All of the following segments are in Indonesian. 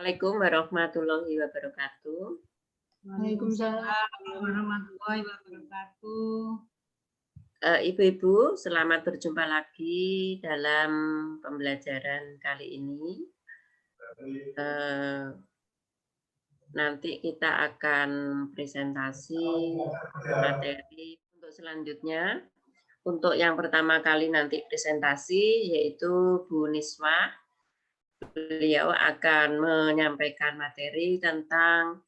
Assalamualaikum warahmatullahi wabarakatuh. Waalaikumsalam warahmatullahi wabarakatuh. Ibu-ibu, selamat berjumpa lagi dalam pembelajaran kali ini. Nanti kita akan presentasi materi untuk selanjutnya. Untuk yang pertama kali nanti presentasi yaitu Bu Niswa. Beliau akan menyampaikan materi tentang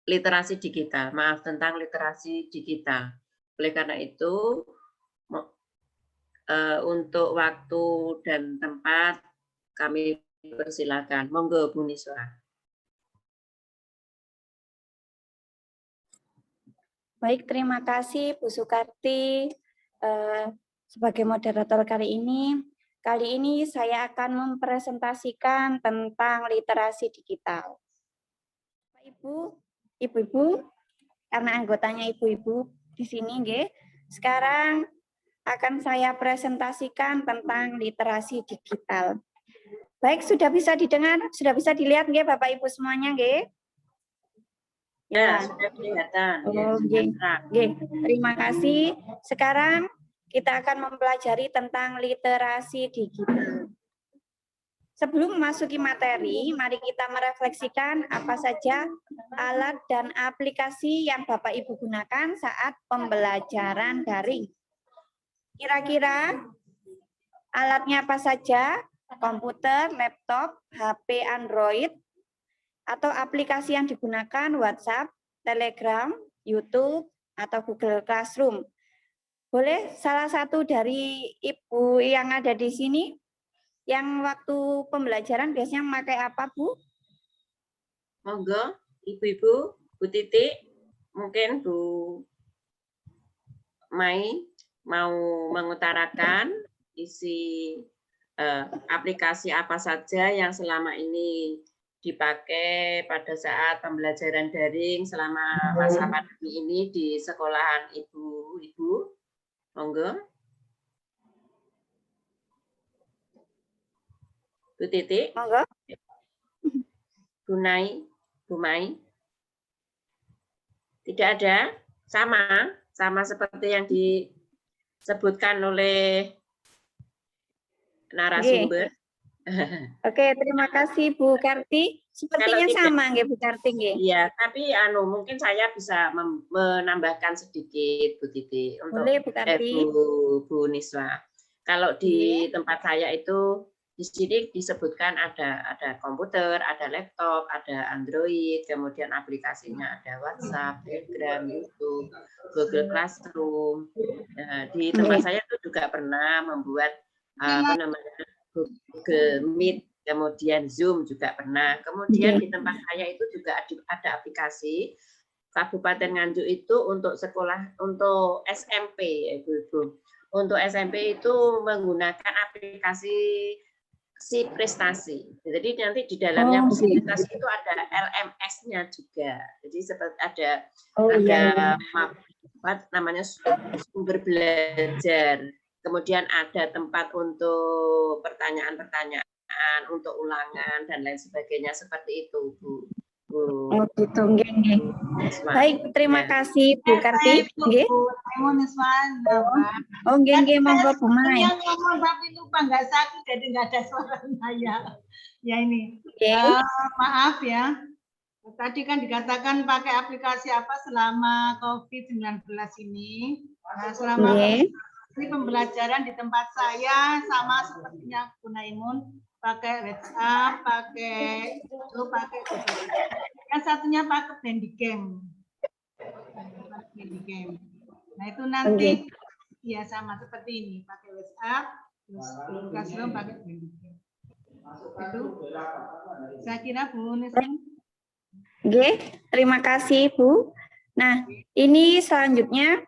literasi digital. Maaf, tentang literasi digital. Oleh karena itu, untuk waktu dan tempat kami persilakan. Monggo Bu Niswa. Baik, terima kasih Bu Sukarti sebagai moderator kali ini. Kali ini saya akan mempresentasikan tentang literasi digital. Ibu-ibu, karena anggotanya ibu-ibu di sini, nggih. Sekarang akan saya presentasikan tentang literasi digital. Baik, sudah bisa didengar, sudah bisa dilihat nggih Bapak Ibu semuanya, nggih? Ya, sudah kelihatan. Oh, terima kasih. Sekarang kita akan mempelajari tentang literasi digital. Sebelum memasuki materi, mari kita merefleksikan apa saja alat dan aplikasi yang Bapak Ibu gunakan saat pembelajaran daring. Kira-kira alatnya apa saja? Komputer, laptop, HP Android, atau aplikasi yang digunakan WhatsApp, Telegram, YouTube, atau Google Classroom. Boleh salah satu dari Ibu yang ada di sini, yang waktu pembelajaran biasanya memakai apa, Bu? Monggo, Ibu-ibu, Bu Titik, mungkin Bu Mai mau mengutarakan isi aplikasi apa saja yang selama ini dipakai pada saat pembelajaran daring selama masa pandemi ini di sekolahan ibu-ibu. Monggo. Bu Titik. Monggo. Bu Mai. Tidak ada? Sama seperti yang disebutkan oleh narasumber. Oke, terima kasih Bu Karti. Sepertinya sama nggih Bu Karti nggih. Iya, tapi mungkin saya bisa menambahkan sedikit Bu Titi untuk boleh, Bu Karti. Bu Niswa. Kalau di tempat saya itu di sini disebutkan ada komputer, ada laptop, ada Android, kemudian aplikasinya ada WhatsApp, Telegram, YouTube, Google Classroom. Nah, di tempat saya itu juga pernah membuat Google Meet, kemudian Zoom juga pernah. Kemudian di tempat saya itu juga ada aplikasi Kabupaten Nganjuk itu untuk sekolah, untuk SMP, Ibu-ibu. Untuk SMP itu menggunakan aplikasi Si Prestasi. Jadi nanti di dalamnya Si Prestasi itu ada LMS-nya juga. Jadi seperti ada namanya sumber belajar. Kemudian ada tempat untuk pertanyaan-pertanyaan, untuk ulangan dan lain sebagainya seperti itu, Bu. Oh gitu, nggih. Baik, terima kasih Bu Karti. Nggih. Oh, nggih, monggo Bu Mai. Yang ngomong tapi lupa nggak sakit jadi nggak ada suaranya ya. Ya ini. Maaf ya. Tadi kan dikatakan pakai aplikasi apa selama COVID-19 ini. Nah, selama ini pembelajaran di tempat saya sama sepertinya Bu Naimun, pakai WhatsApp, pakai Google. Yang satunya pakai Handycam. Nah itu nanti ya sama seperti ini, pakai WhatsApp, terus Google Classroom pakai Handycam. Itu saya kira Bu Niswa. Oke, terima kasih Bu. Nah ini selanjutnya.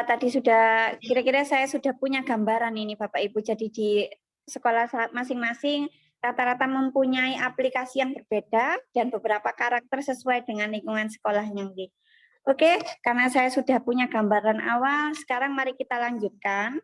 Tadi sudah, kira-kira saya sudah punya gambaran ini Bapak Ibu. Jadi di sekolah masing-masing rata-rata mempunyai aplikasi yang berbeda dan beberapa karakter sesuai dengan lingkungan sekolahnya. Oke, karena saya sudah punya gambaran awal, sekarang mari kita lanjutkan.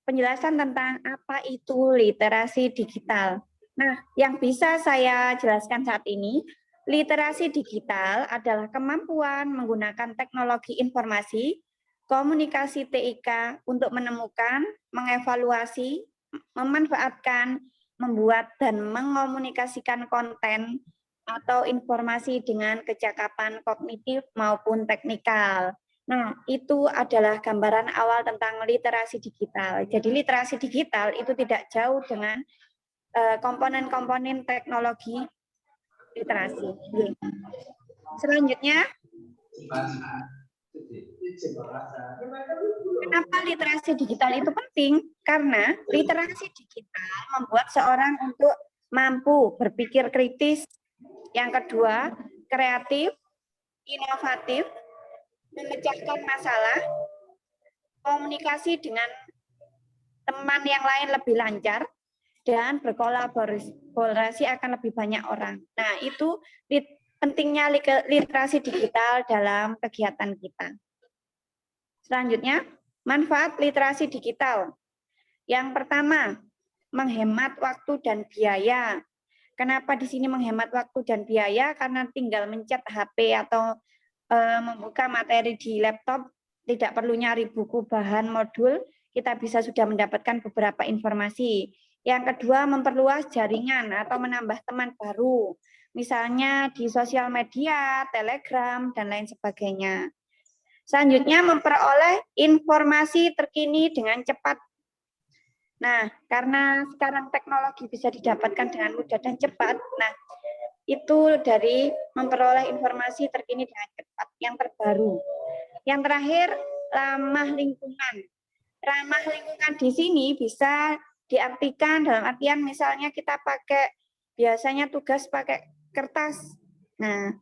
penjelasan tentang apa itu literasi digital. Nah, yang bisa saya jelaskan saat ini, literasi digital adalah kemampuan menggunakan teknologi informasi, komunikasi TIK untuk menemukan, mengevaluasi, memanfaatkan, membuat, dan mengomunikasikan konten atau informasi dengan kecakapan kognitif maupun teknikal. Nah, itu adalah gambaran awal tentang literasi digital. Jadi literasi digital itu tidak jauh dengan komponen-komponen teknologi literasi. Selanjutnya, kenapa literasi digital itu penting? Karena literasi digital membuat seorang untuk mampu berpikir kritis. Yang kedua, kreatif, inovatif, memecahkan masalah, komunikasi dengan teman yang lain lebih lancar, dan berkolaborasi akan lebih banyak orang. Nah, itu pentingnya literasi digital dalam kegiatan kita. Selanjutnya, manfaat literasi digital. Yang pertama, menghemat waktu dan biaya. Kenapa di sini menghemat waktu dan biaya? Karena tinggal mencet HP atau membuka materi di laptop, tidak perlu nyari buku, bahan, modul, kita bisa sudah mendapatkan beberapa informasi. Yang kedua, memperluas jaringan atau menambah teman baru, misalnya di sosial media, Telegram, dan lain sebagainya. Selanjutnya, memperoleh informasi terkini dengan cepat. Nah, karena sekarang teknologi bisa didapatkan dengan mudah dan cepat, nah itu dari memperoleh informasi terkini dengan cepat, yang terbaru. Yang terakhir, ramah lingkungan. Ramah lingkungan di sini bisa diartikan dalam artian misalnya kita pakai, biasanya tugas pakai kertas. Nah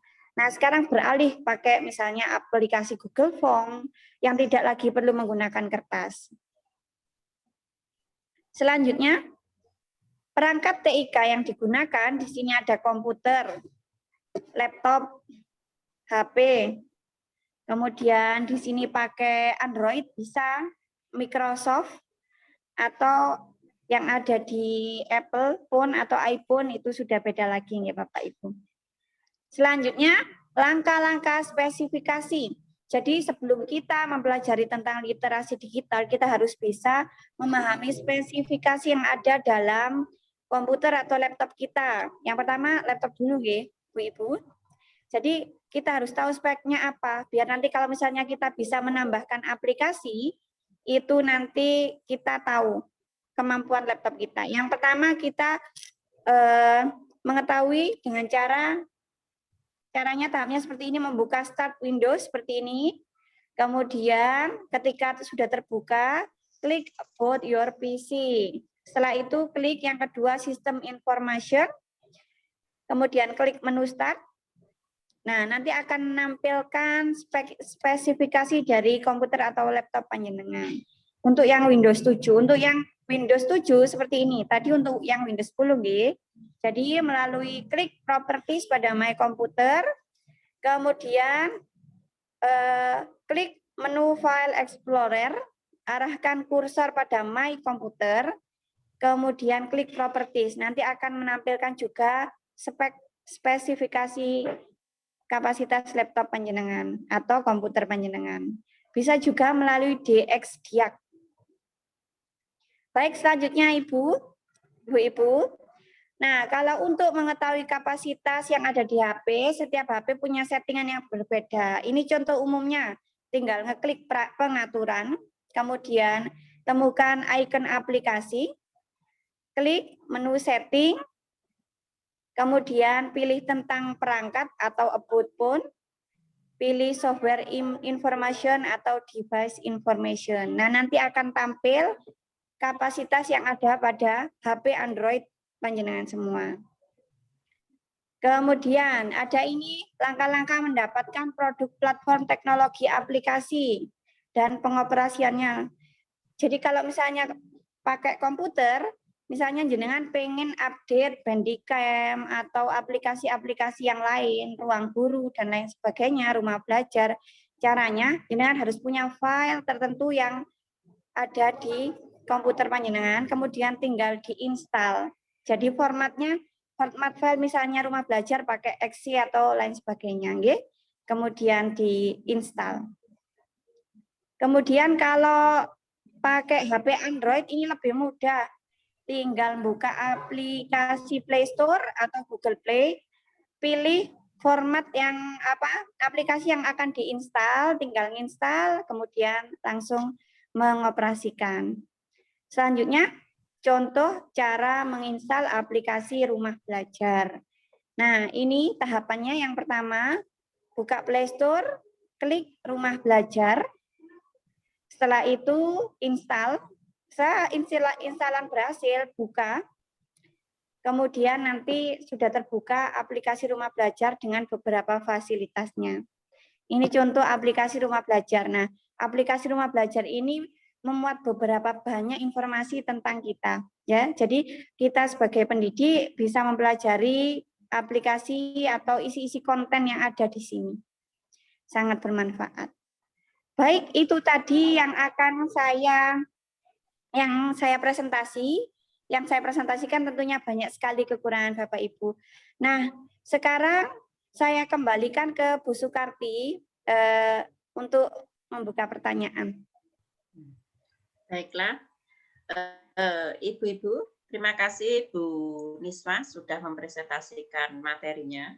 sekarang beralih pakai misalnya aplikasi Google Form yang tidak lagi perlu menggunakan kertas. Selanjutnya, perangkat TIK yang digunakan di sini ada komputer, laptop, HP. Kemudian di sini pakai Android bisa, Microsoft, atau yang ada di Apple phone atau iPhone itu sudah beda lagi ya Bapak Ibu. Selanjutnya, langkah-langkah spesifikasi. Jadi sebelum kita mempelajari tentang literasi digital, kita harus bisa memahami spesifikasi yang ada dalam komputer atau laptop kita. Yang pertama, laptop dulu ya, Bu-Ibu. Jadi kita harus tahu speknya apa, biar nanti kalau misalnya kita bisa menambahkan aplikasi, itu nanti kita tahu kemampuan laptop kita. Yang pertama kita mengetahui dengan caranya tahapnya seperti ini, membuka Start Windows seperti ini. Kemudian ketika sudah terbuka, klik About Your PC. Setelah itu klik yang kedua System Information. Kemudian klik menu Start. Nah, nanti akan menampilkan spesifikasi dari komputer atau laptop panjenengan. Untuk yang Windows 7, untuk yang Windows 7 seperti ini. Tadi untuk yang Windows 10 nggih. Jadi melalui klik Properties pada My Computer, kemudian klik menu File Explorer, arahkan kursor pada My Computer, kemudian klik Properties. Nanti akan menampilkan juga spesifikasi kapasitas laptop panjenengan atau komputer panjenengan. Bisa juga melalui DXDiag. Baik, selanjutnya Ibu-Ibu. Nah, kalau untuk mengetahui kapasitas yang ada di HP, setiap HP punya settingan yang berbeda. Ini contoh umumnya, tinggal ngeklik pengaturan, kemudian temukan icon aplikasi, klik menu setting, kemudian pilih tentang perangkat atau about phone, pilih software information atau device information. Nah, nanti akan tampil kapasitas yang ada pada HP Android panjenengan semua. Kemudian ada ini langkah-langkah mendapatkan produk platform teknologi aplikasi dan pengoperasiannya. Jadi kalau misalnya pakai komputer, misalnya jenengan pengen update Bandicam atau aplikasi-aplikasi yang lain, Ruang Guru dan lain sebagainya, rumah belajar, caranya jenengan harus punya file tertentu yang ada di komputer panjenengan, kemudian tinggal diinstal. Jadi format file misalnya rumah belajar pakai Exe atau lain sebagainya, nggih. Kemudian diinstal. Kemudian kalau pakai HP Android ini lebih mudah. Tinggal buka aplikasi Play Store atau Google Play, pilih format yang aplikasi yang akan diinstal, tinggal nginstal, kemudian langsung mengoperasikan. Selanjutnya, contoh cara menginstal aplikasi rumah belajar. Nah, ini tahapannya yang pertama, buka Play Store, klik rumah belajar. Setelah itu install. Instalan berhasil, buka. Kemudian nanti sudah terbuka aplikasi rumah belajar dengan beberapa fasilitasnya. Ini contoh aplikasi rumah belajar. Nah, aplikasi rumah belajar ini memuat beberapa banyak informasi tentang kita. Ya, jadi kita sebagai pendidik bisa mempelajari aplikasi atau isi-isi konten yang ada di sini. Sangat bermanfaat. Baik, itu tadi yang akan saya presentasikan tentunya banyak sekali kekurangan Bapak Ibu. Nah, sekarang saya kembalikan ke Bu Sukarti untuk membuka pertanyaan. Baiklah, Ibu-ibu, terima kasih Bu Niswa sudah mempresentasikan materinya.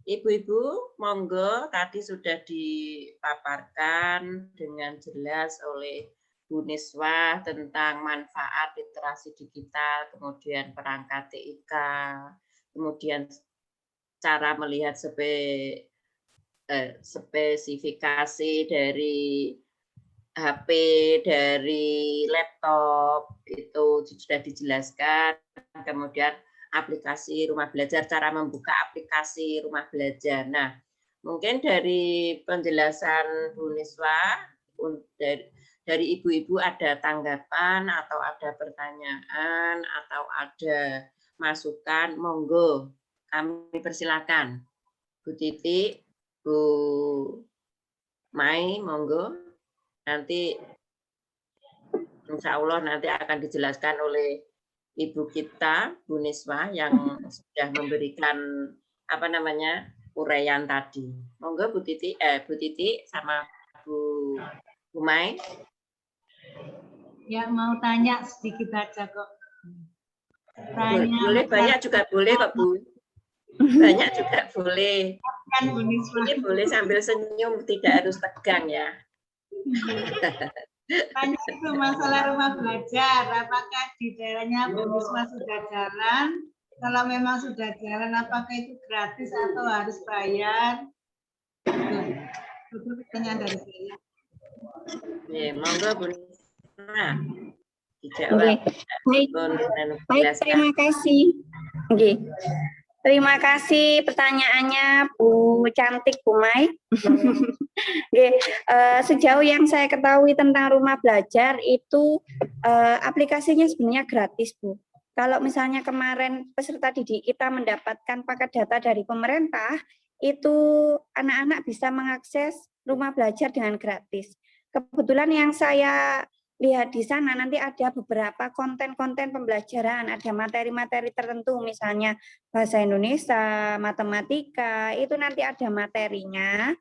Ibu-ibu, monggo tadi sudah dipaparkan dengan jelas oleh Bu Niswa tentang manfaat literasi digital, kemudian perangkat TIK, kemudian cara melihat spesifikasi dari HP, dari laptop, itu sudah dijelaskan, kemudian aplikasi rumah belajar, cara membuka aplikasi rumah belajar. Nah, mungkin dari penjelasan Bu Niswa, dari ibu-ibu ada tanggapan atau ada pertanyaan atau ada masukan, monggo kami persilakan. Bu Titi, Bu Mai, monggo. Nanti insya Allah nanti akan dijelaskan oleh Ibu kita, Bu Niswa, yang sudah memberikan uraian tadi. Monggo Bu Titi sama Bu Mai. Ya, mau tanya sedikit aja kok. Boleh, banyak juga boleh kok Bu. Banyak juga boleh. Kan Bu Niswa. Ini boleh sambil senyum, tidak harus tegang ya. Tanya itu masalah rumah belajar, apakah di daerahnya Bu Niswa sudah jalan? Kalau memang sudah jalan, apakah itu gratis atau harus bayar? Itu pertanyaan dari saya. Monggo Bu Niswa dijawab. Baik, terima kasih. Okay. Terima kasih pertanyaannya Bu Cantik, Bu Mai. Sejauh yang saya ketahui tentang rumah belajar itu aplikasinya sebenarnya gratis, Bu. Kalau misalnya kemarin peserta didik kita mendapatkan paket data dari pemerintah, itu anak-anak bisa mengakses rumah belajar dengan gratis. Kebetulan yang saya lihat di sana nanti ada beberapa konten-konten pembelajaran, ada materi-materi tertentu, misalnya bahasa Indonesia, matematika, itu nanti ada materinya.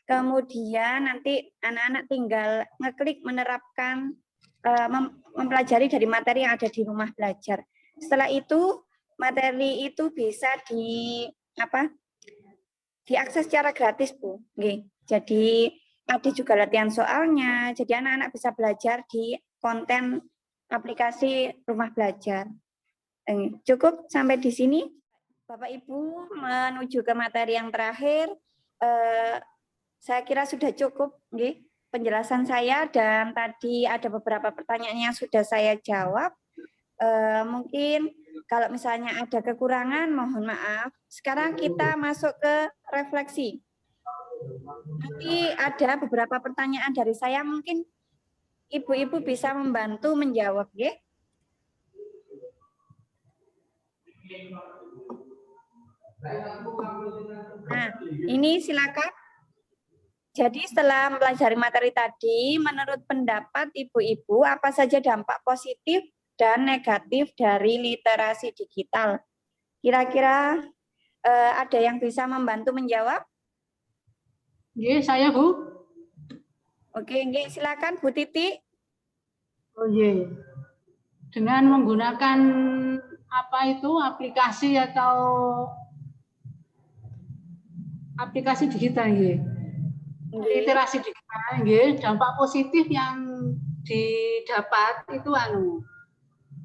Kemudian nanti anak-anak tinggal ngeklik menerapkan, mempelajari dari materi yang ada di rumah belajar. Setelah itu materi itu bisa diakses secara gratis, Bu. Jadi ada juga latihan soalnya, jadi anak-anak bisa belajar di konten aplikasi rumah belajar. Cukup sampai di sini, Bapak Ibu, menuju ke materi yang terakhir. Saya kira sudah cukup penjelasan saya, dan tadi ada beberapa pertanyaan yang sudah saya jawab. Mungkin kalau misalnya ada kekurangan, mohon maaf. Sekarang kita masuk ke refleksi. Nanti ada beberapa pertanyaan dari saya, mungkin ibu-ibu bisa membantu menjawab, ya. Nah, ini silakan. Jadi setelah mempelajari materi tadi, menurut pendapat Ibu-Ibu, apa saja dampak positif dan negatif dari literasi digital? Kira-kira ada yang bisa membantu menjawab? Nggih, saya Bu. Oke, nggih, silakan Bu Titi. Oh iya. Dengan menggunakan apa itu aplikasi atau aplikasi digital nggih. Literasi digital nggih, dampak positif yang didapat itu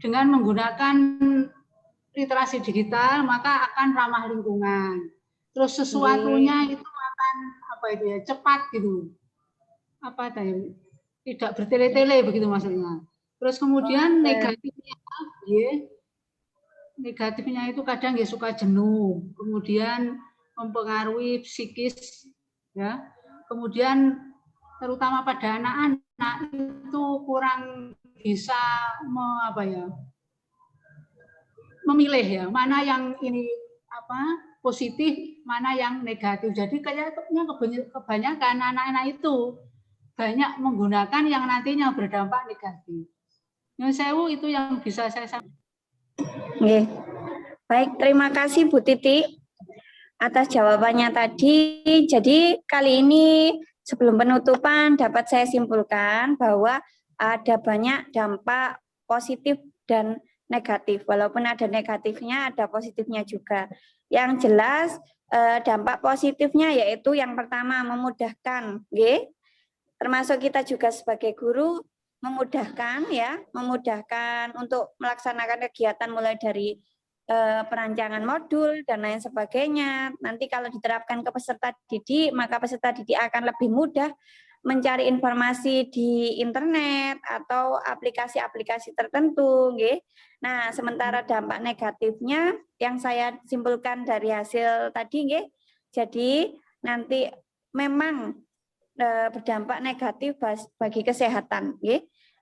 dengan menggunakan literasi digital maka akan ramah lingkungan. Terus sesuatunya itu akan apa itu ya, cepat gitu. Apa tadi? Tidak bertele-tele begitu maksudnya. Terus kemudian negatifnya itu kadang ya suka jenuh, kemudian mempengaruhi psikis ya. Kemudian terutama pada anak-anak itu kurang bisa memilih ya, mana yang ini positif, mana yang negatif. Jadi kayaknya kebanyakan anak-anak itu banyak menggunakan yang nantinya berdampak negatif. Nyun sewu itu yang bisa saya sampaikan. Baik, terima kasih Bu Titi atas jawabannya tadi. Jadi kali ini sebelum penutupan dapat saya simpulkan bahwa ada banyak dampak positif dan negatif. Walaupun ada negatifnya, ada positifnya juga. Yang jelas dampak positifnya yaitu yang pertama memudahkan, termasuk kita juga sebagai guru memudahkan untuk melaksanakan kegiatan mulai dari perancangan modul dan lain sebagainya. Nanti kalau diterapkan ke peserta didik, maka peserta didik akan lebih mudah mencari informasi di internet atau aplikasi-aplikasi tertentu. Nah, sementara dampak negatifnya yang saya simpulkan dari hasil tadi, jadi nanti memang berdampak negatif bagi kesehatan,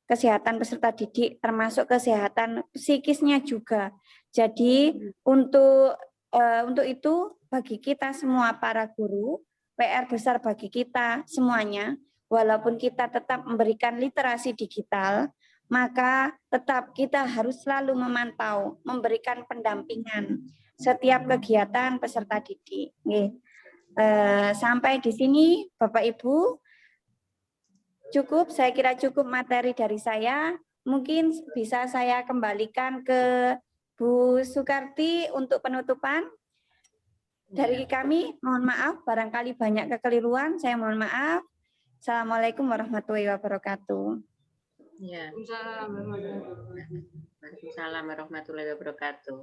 kesehatan peserta didik, termasuk kesehatan psikisnya juga. Jadi untuk itu bagi kita semua para guru, PR besar bagi kita semuanya, walaupun kita tetap memberikan literasi digital, maka tetap kita harus selalu memantau, memberikan pendampingan setiap kegiatan peserta didik. Sampai di sini Bapak Ibu, cukup, saya kira cukup materi dari saya. Mungkin bisa saya kembalikan ke Bu Sukarti untuk penutupan. Dari kami, mohon maaf, barangkali banyak kekeliruan, saya mohon maaf. Assalamualaikum warahmatullahi wabarakatuh. Ya. Waalaikumsalam warahmatullahi wabarakatuh.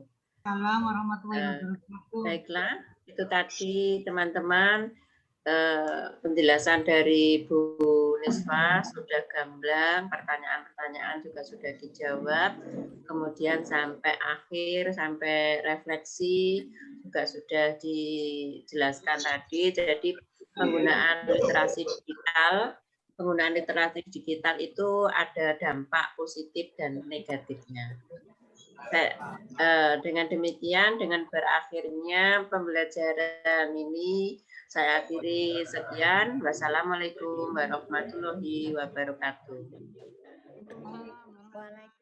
Waalaikumsalam warahmatullahi wabarakatuh. Baiklah, itu tadi teman-teman penjelasan dari Bu Niswa sudah gamblang, pertanyaan-pertanyaan juga sudah dijawab, kemudian sampai akhir, sampai refleksi juga sudah dijelaskan tadi. Jadi penggunaan literasi digital itu ada dampak positif dan negatifnya. Dengan demikian, dengan berakhirnya pembelajaran ini, saya akhiri sekian. Wassalamualaikum warahmatullahi wabarakatuh.